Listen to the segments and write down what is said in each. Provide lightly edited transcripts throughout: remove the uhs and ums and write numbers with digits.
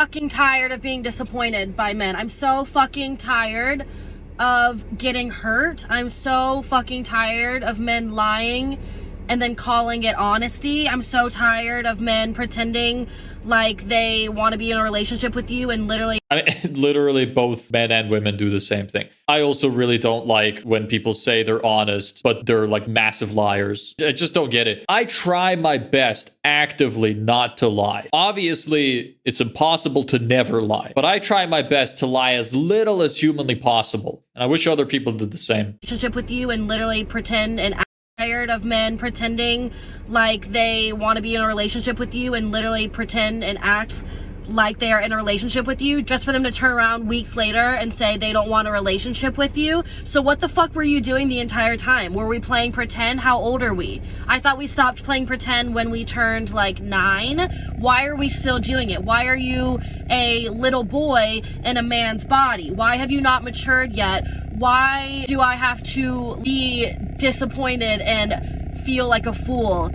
Fucking tired of being disappointed by men. I'm so fucking tired of getting hurt. I'm so fucking tired of men lying and then calling it honesty. I'm so tired of men pretending like they want to be in a relationship with you and literally both men and women do the same thing. I also really don't like when people say they're honest, but they're like massive liars. I just don't get it. I try my best actively not to lie. Obviously, it's impossible to never lie, but I try my best to lie as little as humanly possible. And I wish other people did the same. Relationship with you and literally pretend and tired of men pretending like they want to be in a relationship with you and literally pretend and act like they are in a relationship with you just for them to turn around weeks later and say they don't want a relationship with you. So what the fuck were you doing the entire time? Were we playing pretend? How old are we? I thought we stopped playing pretend when we turned like 9. Why are we still doing it? Why are you a little boy in a man's body? Why have you not matured yet? Why do I have to be disappointed and feel like a fool?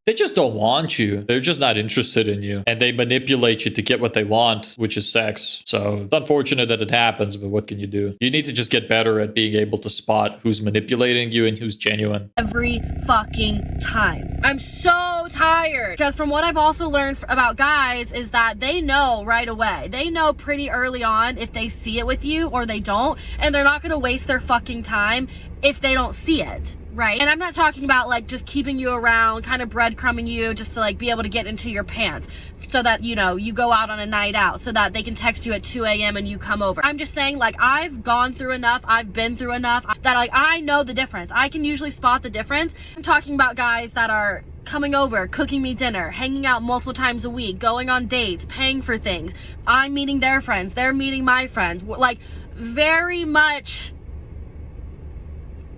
They just don't want you. They're just not interested in you. And they manipulate you to get what they want, which is sex. So it's unfortunate that it happens, but what can you do? You need to just get better at being able to spot who's manipulating you and who's genuine. Every fucking time. I'm so tired. Because from what I've also learned about guys is that they know right away. They know pretty early on if they see it with you or they don't. And they're not going to waste their fucking time if they don't see it. Right? And I'm not talking about like just keeping you around, kind of breadcrumbing you just to like be able to get into your pants so that, you know, you go out on a night out so that they can text you at 2 a.m. and you come over. I'm just saying, like, I've gone through enough, I've been through enough that like I know the difference. I can usually spot the difference. I'm talking about guys that are coming over, cooking me dinner, hanging out multiple times a week, going on dates, paying for things. I'm meeting their friends, they're meeting my friends. Like, very much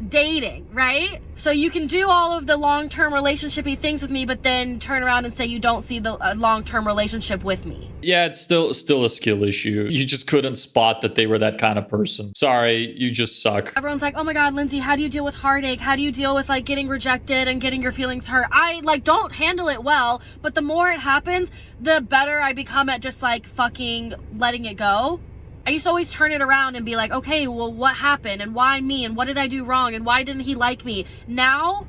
dating, right? So you can do all of the long-term relationship-y things with me, but then turn around and say you don't see the long-term relationship with me. Yeah, it's still a skill issue. You just couldn't spot that they were that kind of person. Sorry, you just suck. Everyone's like, oh my god, Lindsay, how do you deal with heartache? How do you deal with like getting rejected and getting your feelings hurt? I like don't handle it well, but the more it happens, the better I become at just like fucking letting it go. I used to always turn it around and be like, okay, well, what happened? And why me? And what did I do wrong? And why didn't he like me? Now,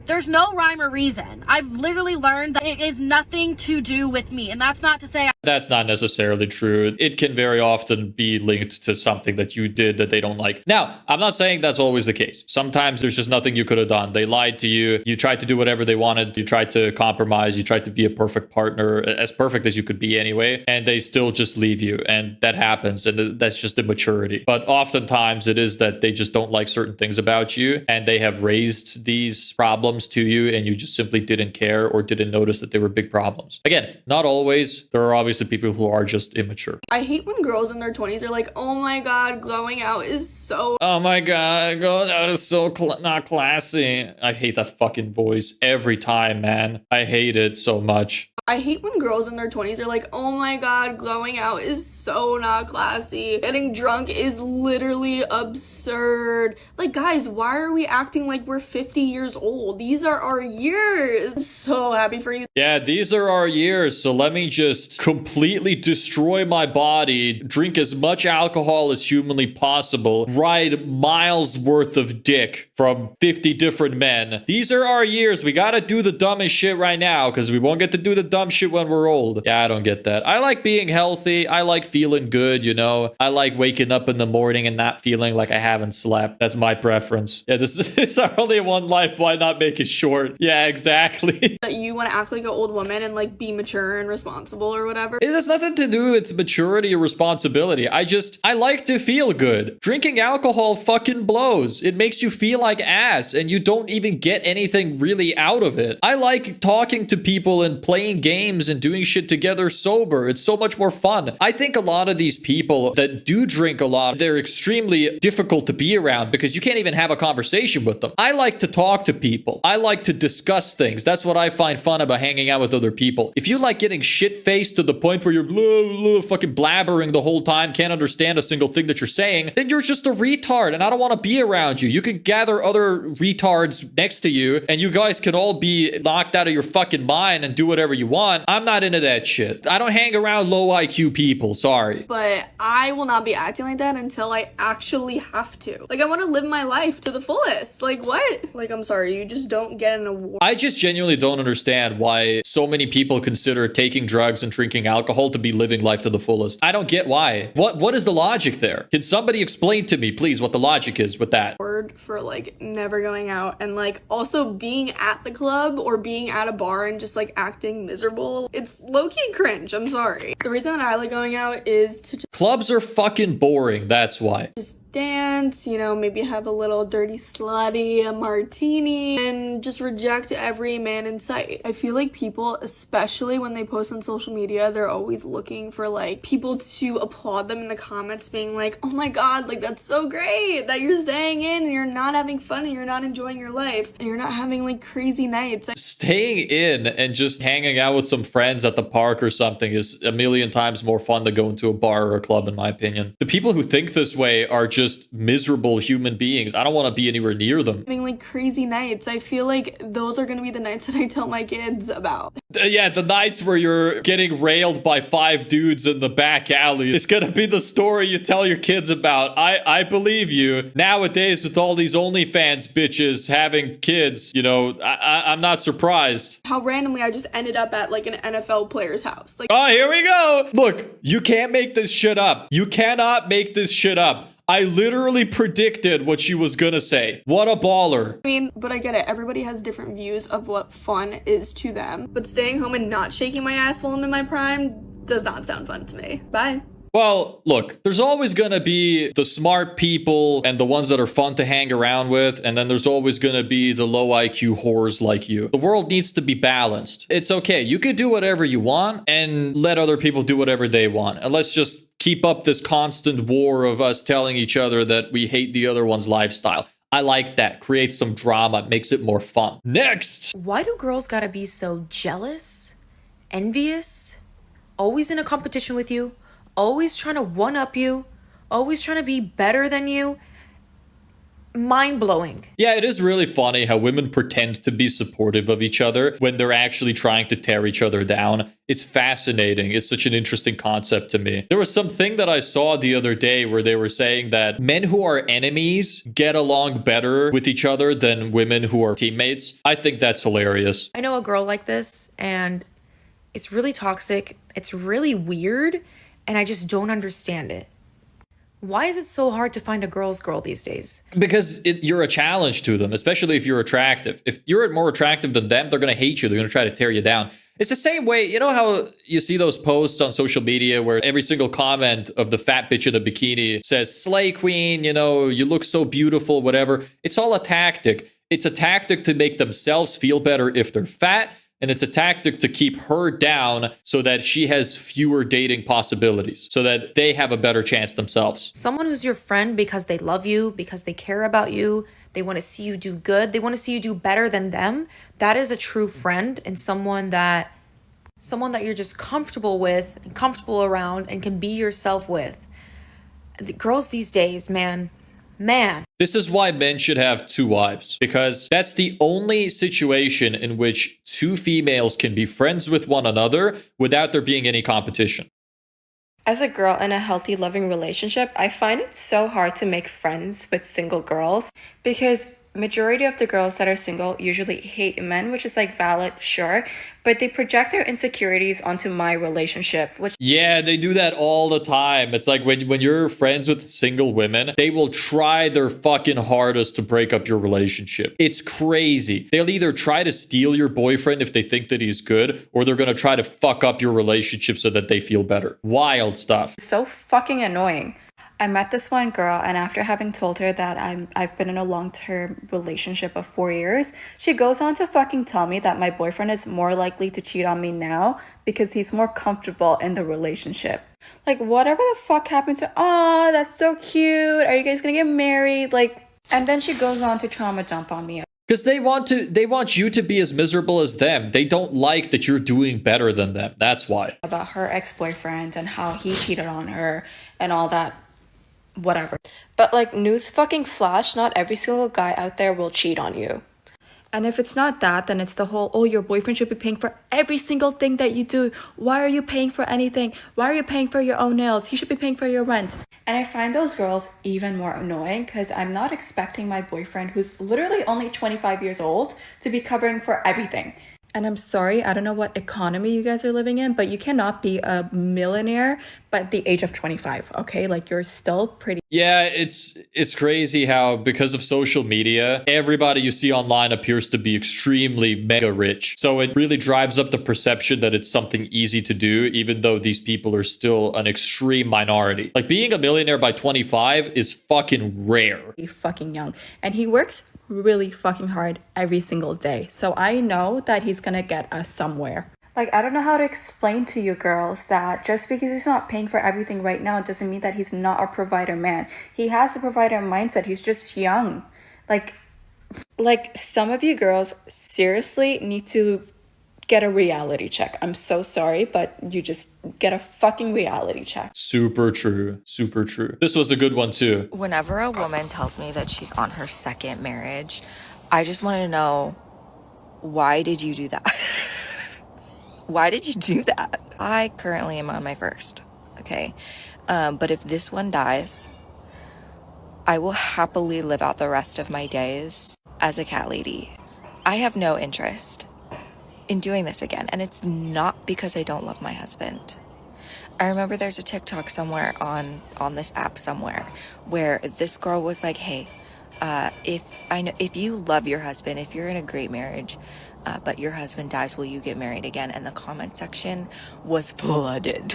there's no rhyme or reason. I've literally learned that it is nothing to do with me. And that's not to say that's not necessarily true. It can very often be linked to something that you did that they don't like. Now, I'm not saying that's always the case. Sometimes there's just nothing you could have done. They lied to you. You tried to do whatever they wanted. You tried to compromise. You tried to be a perfect partner, as perfect as you could be anyway. And they still just leave you. And that happens. And that's just immaturity. But oftentimes it is that they just don't like certain things about you. And they have raised these problems to you. And you just simply didn't care or didn't notice that they were big problems. Again, not always. There are obviously people who are just immature. I hate when girls in their 20s are like, oh my god, glowing out is so... Oh my god, glowing out is so not classy. I hate that fucking voice every time, man. I hate it so much. I hate when girls in their 20s are like, oh my god, glowing out is so not classy. Getting drunk is literally absurd. Like, guys, why are we acting like we're 50 years old? These are our years. I'm so happy for you. Yeah, these are our years, so let me just completely destroy my body, drink as much alcohol as humanly possible, ride miles worth of dick from 50 different men. These are our years. We gotta do the dumbest shit right now, because we won't get to do the dumb shit when we're old. Yeah, I don't get that. I like being healthy. I like feeling good, you know? I like waking up in the morning and not feeling like I haven't slept. That's my preference. Yeah, this is our only one life. Why not make it short? Yeah, exactly. That you want to act like an old woman and like be mature and responsible or whatever. It has nothing to do with maturity or responsibility. I like to feel good. Drinking alcohol fucking blows. It makes you feel like ass and you don't even get anything really out of it. I like talking to people and playing games and doing shit together sober. It's so much more fun. I think a lot of these people that do drink a lot, they're extremely difficult to be around because you can't even have a conversation with them. I like to talk to people. I like to discuss things. That's what I find fun about hanging out with other people. If you like getting shit-faced to the point where you're fucking blabbering the whole time, can't understand a single thing that you're saying, then you're just a retard and I don't want to be around you. You can gather other retards next to you and you guys can all be knocked out of your fucking mind and do whatever you want. want. I'm not into that shit. I don't hang around low IQ people. Sorry. But I will not be acting like that until I actually have to. Like, I want to live my life to the fullest. Like, what? Like, I'm sorry, you just don't get an award. I just genuinely don't understand why so many people consider taking drugs and drinking alcohol to be living life to the fullest. I don't get why. What is the logic there? Can somebody explain to me, please, what the logic is with that? For like never going out and like also being at the club or being at a bar and just like acting miserable. It's low-key cringe. I'm sorry. The reason that I like going out is to Clubs are fucking boring. That's why. just dance, you know, maybe have a little dirty slutty, a martini, and just reject every man in sight. I feel like people, especially when they post on social media, they're always looking for like people to applaud them in the comments, being like, oh my god, like that's so great that you're staying in and you're not having fun and you're not enjoying your life and you're not having like crazy nights. Staying in and just hanging out with some friends at the park or something is a million times more fun than going to a bar or a club, in my opinion. The people who think this way are just miserable human beings. I don't want to be anywhere near them. Having like crazy nights. I feel like those are gonna be the nights that I tell my kids about. Yeah, the nights where you're getting railed by 5 dudes in the back alley. It's gonna be the story you tell your kids about. I believe you. Nowadays, with all these OnlyFans bitches having kids, you know, I'm not surprised. How randomly I just ended up at like an NFL player's house. Like, Oh, here we go. Look, you can't make this shit up. You cannot make this shit up. I literally predicted what she was gonna say. What a baller. I mean, but I get it. Everybody has different views of what fun is to them. But staying home and not shaking my ass while I'm in my prime does not sound fun to me. Bye. Well, look, there's always going to be the smart people and the ones that are fun to hang around with, and then there's always going to be the low IQ whores like you. The world needs to be balanced. It's okay. You can do whatever you want and let other people do whatever they want. And let's just keep up this constant war of us telling each other that we hate the other one's lifestyle. I like that. Creates some drama, makes it more fun. Next! Why do girls gotta be so jealous, envious, always in a competition with you? Always trying to one-up you, always trying to be better than you. Mind-blowing. Yeah, it is really funny how women pretend to be supportive of each other when they're actually trying to tear each other down. It's fascinating. It's such an interesting concept to me. There was something that I saw the other day where they were saying that men who are enemies get along better with each other than women who are teammates. I think that's hilarious. I know a girl like this, and it's really toxic. It's really weird. And I just don't understand it. Why is it so hard to find a girl's girl these days? Because you're a challenge to them, especially if you're attractive. If you're more attractive than them, they're going to hate you. They're going to try to tear you down. It's the same way, you know how you see those posts on social media where every single comment of the fat bitch in a bikini says, slay queen, you know, you look so beautiful, whatever. It's all a tactic. It's a tactic to make themselves feel better if they're fat. And it's a tactic to keep her down so that she has fewer dating possibilities, so that they have a better chance themselves. Someone who's your friend because they love you, because they care about you, they want to see you do good, they want to see you do better than them. That is a true friend, and someone that you're just comfortable with and comfortable around and can be yourself with. The girls these days, man. This is why men should have 2 wives, because that's the only situation in which 2 females can be friends with one another without there being any competition. As a girl in a healthy, loving relationship, I find it so hard to make friends with single girls because majority of the girls that are single usually hate men, which is like valid, sure, but they project their insecurities onto my relationship, which Yeah, they do that all the time. It's like when you're friends with single women, they will try their fucking hardest to break up your relationship. It's crazy. They'll either try to steal your boyfriend if they think that he's good, or they're gonna try to fuck up your relationship so that they feel better. Wild stuff. is so fucking annoying. I met this one girl, and after having told her that I've been in a long-term relationship of 4 years, she goes on to fucking tell me that my boyfriend is more likely to cheat on me now because he's more comfortable in the relationship. Like, whatever the fuck happened to, oh, that's so cute, are you guys gonna get married? Like, and then she goes on to trauma dump on me. Because they want you to be as miserable as them. They don't like that you're doing better than them. That's why. About her ex-boyfriend and how he cheated on her and all that. Whatever. But like, news fucking flash, not every single guy out there will cheat on you. And if it's not that, then it's the whole, oh, your boyfriend should be paying for every single thing that you do. Why are you paying for anything? Why are you paying for your own nails? He should be paying for your rent. And I find those girls even more annoying because I'm not expecting my boyfriend, who's literally only 25 years old, to be covering for everything. And I'm sorry, I don't know what economy you guys are living in, but you cannot be a millionaire by the age of 25, okay? Like, you're still pretty. Yeah, it's crazy how because of social media, everybody you see online appears to be extremely mega rich. So it really drives up the perception that it's something easy to do, even though these people are still an extreme minority. Like, being a millionaire by 25 is fucking rare. Fucking young. And he works really fucking hard every single day. So I know that he's gonna get us somewhere. Like, I don't know how to explain to you girls that just because he's not paying for everything right now doesn't mean that he's not a provider man. He has a provider mindset. He's just young. Like some of you girls seriously need to get a reality check. I'm so sorry, but you just get a fucking reality check. Super true. Super true. This was a good one too. Whenever a woman tells me that she's on her second marriage, I just want to know, why did you do that? Why did you do that? I currently am on my first, okay? But if this one dies, I will happily live out the rest of my days as a cat lady. I have no interest in doing this again, and it's not because I don't love my husband. I remember there's a TikTok somewhere on this app somewhere where this girl was like, hey, if you love your husband, if you're in a great marriage, but your husband dies, will you get married again? And the comment section was flooded.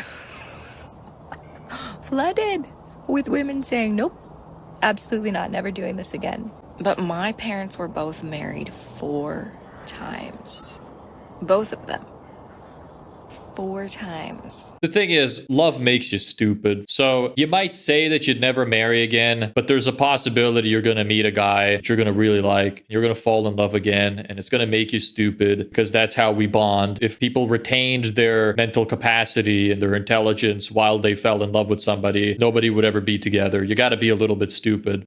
Flooded with women saying, nope, absolutely not, never doing this again. But my parents were both married 4 times. Both of them. 4 times. The thing is, love makes you stupid. So you might say that you'd never marry again, but there's a possibility you're going to meet a guy that you're going to really like. You're going to fall in love again, and it's going to make you stupid because that's how we bond. If people retained their mental capacity and their intelligence while they fell in love with somebody, nobody would ever be together. You got to be a little bit stupid.